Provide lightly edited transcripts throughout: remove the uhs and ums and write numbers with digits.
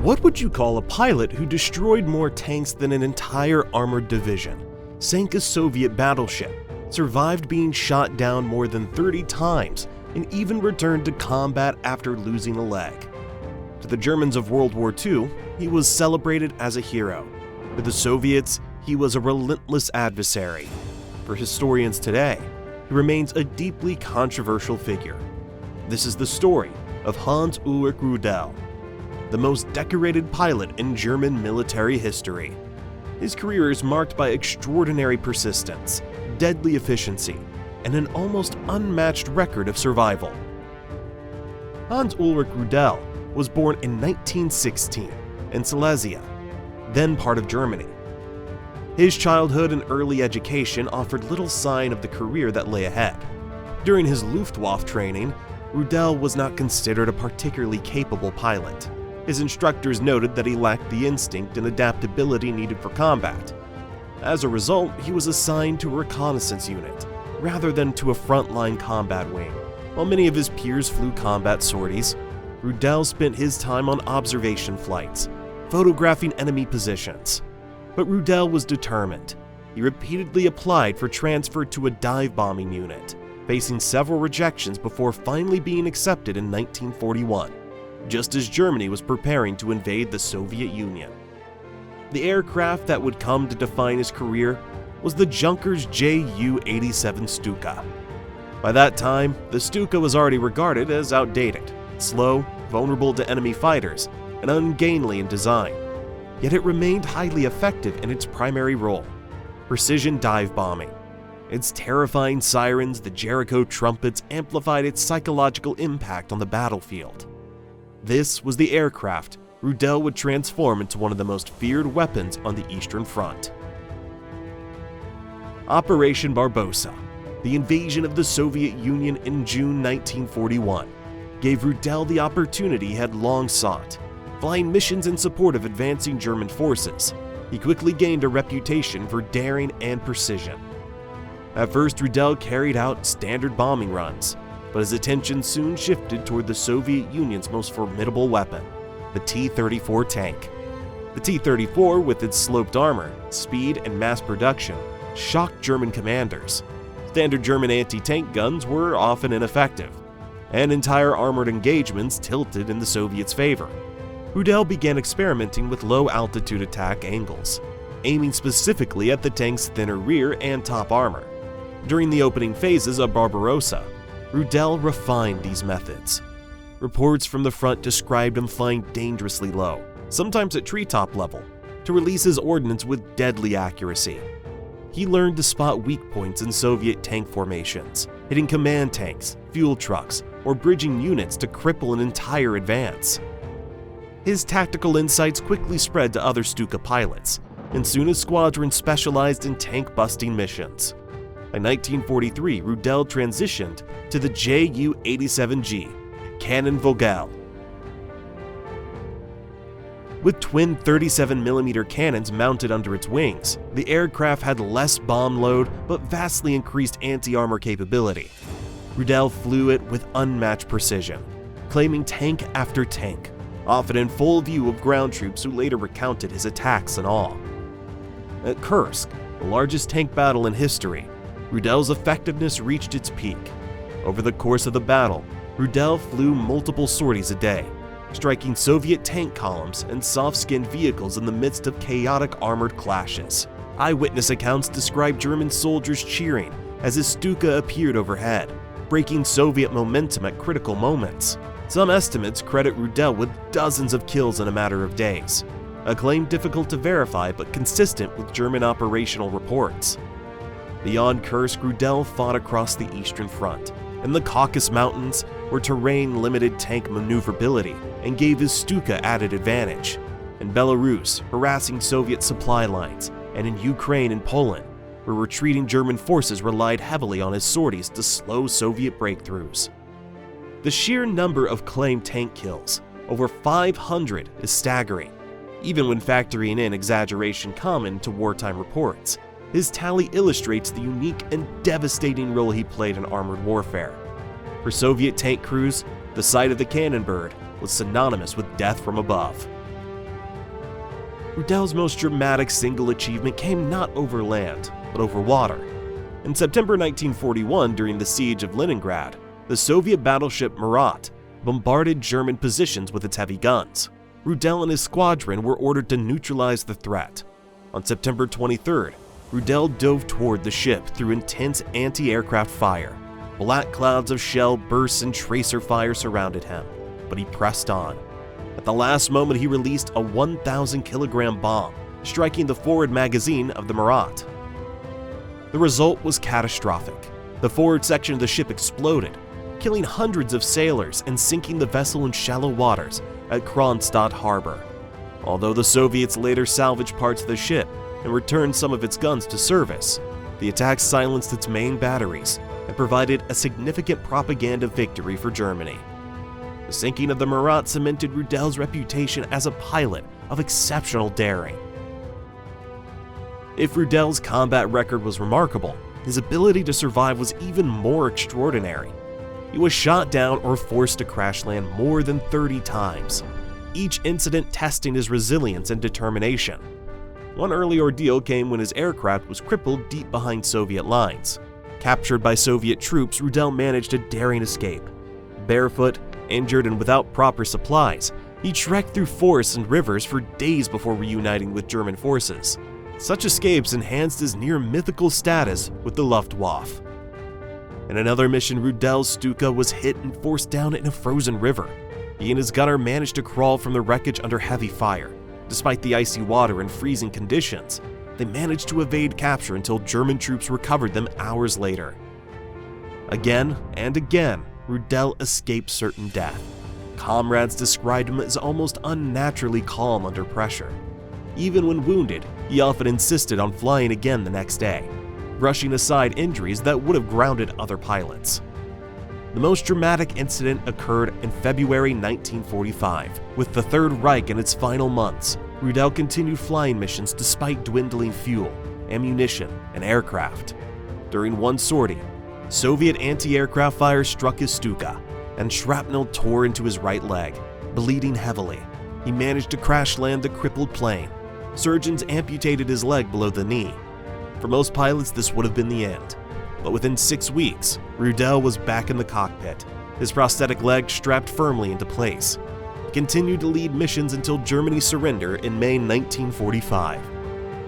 What would you call a pilot who destroyed more tanks than an entire armored division, sank a Soviet battleship, survived being shot down more than 30 times, and even returned to combat after losing a leg? To the Germans of World War II, he was celebrated as a hero. For the Soviets, he was a relentless adversary. For historians today, he remains a deeply controversial figure. This is the story of Hans-Ulrich Rudel, the most decorated pilot in German military history. His career is marked by extraordinary persistence, deadly efficiency, and an almost unmatched record of survival. Hans-Ulrich Rudel was born in 1916 in Silesia, then part of Germany. His childhood and early education offered little sign of the career that lay ahead. During his Luftwaffe training, Rudel was not considered a particularly capable pilot. His instructors noted that he lacked the instinct and adaptability needed for combat. As a result, he was assigned to a reconnaissance unit, rather than to a frontline combat wing. While many of his peers flew combat sorties, Rudel spent his time on observation flights, photographing enemy positions. But Rudel was determined. He repeatedly applied for transfer to a dive bombing unit, facing several rejections before finally being accepted in 1941, just as Germany was preparing to invade the Soviet Union. The aircraft that would come to define his career was the Junkers Ju-87 Stuka. By that time, the Stuka was already regarded as outdated, slow, vulnerable to enemy fighters, and ungainly in design. Yet it remained highly effective in its primary role, precision dive bombing. Its terrifying sirens, the Jericho trumpets, amplified its psychological impact on the battlefield. This was the aircraft Rudel would transform into one of the most feared weapons on the Eastern Front. Operation Barbarossa, the invasion of the Soviet Union in June 1941, gave Rudel the opportunity he had long sought. Flying missions in support of advancing German forces, he quickly gained a reputation for daring and precision. At first, Rudel carried out standard bombing runs, but his attention soon shifted toward the Soviet Union's most formidable weapon, the T-34 tank. The T-34, with its sloped armor, speed, and mass production, shocked German commanders. Standard German anti-tank guns were often ineffective, and entire armored engagements tilted in the Soviets' favor. Rudel began experimenting with low-altitude attack angles, aiming specifically at the tank's thinner rear and top armor. During the opening phases of Barbarossa, Rudel refined these methods. Reports from the front described him flying dangerously low, sometimes at treetop level, to release his ordnance with deadly accuracy. He learned to spot weak points in Soviet tank formations, hitting command tanks, fuel trucks, or bridging units to cripple an entire advance. His tactical insights quickly spread to other Stuka pilots, and soon his squadron specialized in tank-busting missions. By 1943, Rudel transitioned to the Ju-87G, Cannon Vogel. With twin 37mm cannons mounted under its wings, the aircraft had less bomb load but vastly increased anti-armor capability. Rudel flew it with unmatched precision, claiming tank after tank, often in full view of ground troops who later recounted his attacks in awe. At Kursk, the largest tank battle in history, Rudel's effectiveness reached its peak. Over the course of the battle, Rudel flew multiple sorties a day, striking Soviet tank columns and soft-skinned vehicles in the midst of chaotic armored clashes. Eyewitness accounts describe German soldiers cheering as his Stuka appeared overhead, breaking Soviet momentum at critical moments. Some estimates credit Rudel with dozens of kills in a matter of days, a claim difficult to verify but consistent with German operational reports. Beyond Kursk, Rudel fought across the Eastern Front, in the Caucasus Mountains, where terrain limited tank maneuverability and gave his Stuka added advantage, in Belarus, harassing Soviet supply lines, and in Ukraine and Poland, where retreating German forces relied heavily on his sorties to slow Soviet breakthroughs. The sheer number of claimed tank kills, over 500, is staggering, even when factoring in exaggeration common to wartime reports. His tally illustrates the unique and devastating role he played in armored warfare. For Soviet tank crews, the sight of the cannon bird was synonymous with death from above. Rudel's most dramatic single achievement came not over land, but over water. In September 1941, during the siege of Leningrad, the Soviet battleship Marat bombarded German positions with its heavy guns. Rudel and his squadron were ordered to neutralize the threat. On September 23rd, Rudel dove toward the ship through intense anti-aircraft fire. Black clouds of shell bursts and tracer fire surrounded him, but he pressed on. At the last moment, he released a 1,000-kilogram bomb, striking the forward magazine of the Marat. The result was catastrophic. The forward section of the ship exploded, killing hundreds of sailors and sinking the vessel in shallow waters at Kronstadt Harbor. Although the Soviets later salvaged parts of the ship and returned some of its guns to service, the attack silenced its main batteries and provided a significant propaganda victory for Germany. The sinking of the Marat cemented Rudel's reputation as a pilot of exceptional daring. If Rudel's combat record was remarkable, his ability to survive was even more extraordinary. He was shot down or forced to crash land more than 30 times, each incident testing his resilience and determination. One early ordeal came when his aircraft was crippled deep behind Soviet lines. Captured by Soviet troops, Rudel managed a daring escape. Barefoot, injured, and without proper supplies, he trekked through forests and rivers for days before reuniting with German forces. Such escapes enhanced his near-mythical status with the Luftwaffe. In another mission, Rudel's Stuka was hit and forced down in a frozen river. He and his gunner managed to crawl from the wreckage under heavy fire. Despite the icy water and freezing conditions, they managed to evade capture until German troops recovered them hours later. Again and again, Rudel escaped certain death. Comrades described him as almost unnaturally calm under pressure. Even when wounded, he often insisted on flying again the next day, brushing aside injuries that would have grounded other pilots. The most dramatic incident occurred in February 1945. With the Third Reich in its final months, Rudel continued flying missions despite dwindling fuel, ammunition, and aircraft. During one sortie, Soviet anti-aircraft fire struck his Stuka, and shrapnel tore into his right leg. Bleeding heavily, he managed to crash land the crippled plane. Surgeons amputated his leg below the knee. For most pilots, this would have been the end. But within 6 weeks, Rudel was back in the cockpit, his prosthetic leg strapped firmly into place. He continued to lead missions until Germany's surrender in May 1945.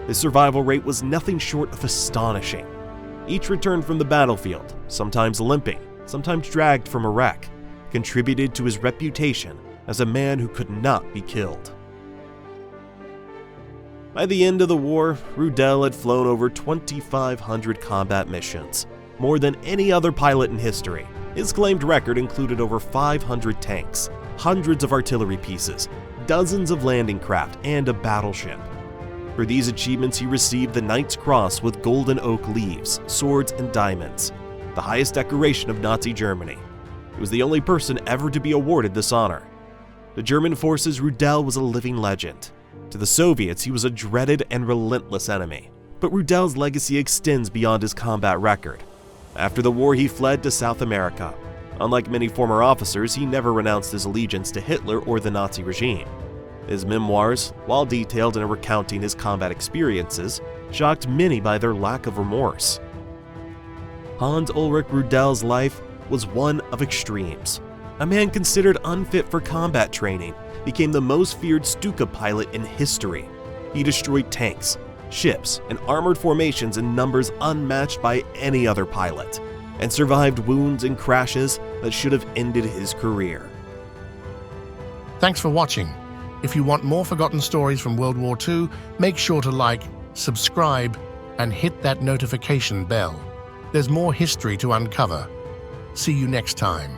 His survival rate was nothing short of astonishing. Each return from the battlefield, sometimes limping, sometimes dragged from a wreck, contributed to his reputation as a man who could not be killed. By the end of the war, Rudel had flown over 2,500 combat missions, more than any other pilot in history. His claimed record included over 500 tanks, hundreds of artillery pieces, dozens of landing craft, and a battleship. For these achievements, he received the Knight's Cross with golden oak leaves, swords, and diamonds, the highest decoration of Nazi Germany. He was the only person ever to be awarded this honor. To German forces, Rudel was a living legend. To the Soviets, he was a dreaded and relentless enemy. But Rudel's legacy extends beyond his combat record. After the war, he fled to South America. Unlike many former officers, he never renounced his allegiance to Hitler or the Nazi regime. His memoirs, while detailed in recounting his combat experiences, shocked many by their lack of remorse. Hans-Ulrich Rudel's life was one of extremes. A man considered unfit for combat training became the most feared Stuka pilot in history. He destroyed tanks, ships, and armored formations in numbers unmatched by any other pilot, and survived wounds and crashes that should have ended his career. Thanks for watching. If you want more forgotten stories from World War II, make sure to like, subscribe, and hit that notification bell. There's more history to uncover. See you next time.